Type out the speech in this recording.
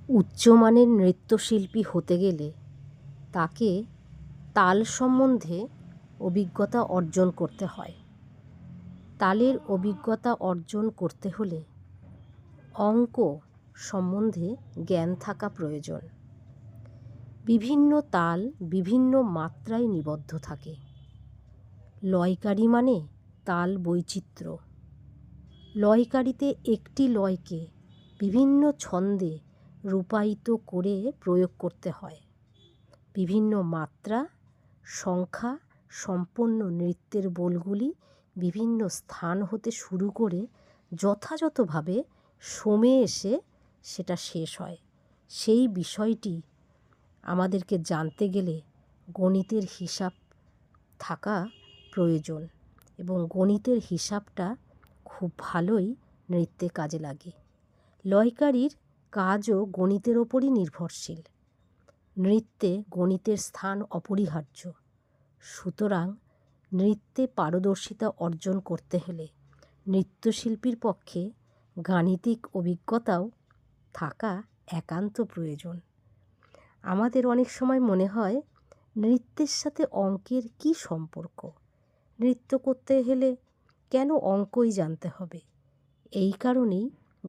উচ্চমানের নৃত্যশিল্পী হতে গেলে তাকে তাল সম্বন্ধে অভিজ্ঞতা অর্জন করতে হয়। তালের অভিজ্ঞতা অর্জন করতে হলে অঙ্ক সম্বন্ধে জ্ঞান থাকা প্রয়োজন। বিভিন্ন তাল বিভিন্ন মাত্রায় নিবদ্ধ থাকে। লয়কারি মানে তাল বৈচিত্র্য। লয়কারিতে একটি লয়কে বিভিন্ন ছন্দে রূপায়িত করে প্রয়োগ করতে হয়। বিভিন্ন মাত্রা সংখ্যা সম্পন্ন নৃত্যের বোলগুলি বিভিন্ন স্থান হতে শুরু করে যথাযথভাবে সমে এসে সেটা শেষ হয়। সেই বিষয়টি আমাদেরকে জানতে গেলে গণিতের হিসাব থাকা প্রয়োজন এবং গণিতের হিসাবটা খুব ভালোই নৃত্যে কাজে লাগে। লয়কারির কাজও গণিতের ওপরই নির্ভরশীল। নৃত্যে গণিতের স্থান অপরিহার্য। সুতরাং নৃত্যে পারদর্শিতা অর্জন করতে হলে নৃত্যশিল্পীর পক্ষে গাণিতিক অভিজ্ঞতাও থাকা একান্ত প্রয়োজন। আমাদের অনেক সময় মনে হয় নৃত্যের সাথে অঙ্কের কী সম্পর্ক? নৃত্য করতে হলে কেন অঙ্কই জানতে হবে? এই কারণেই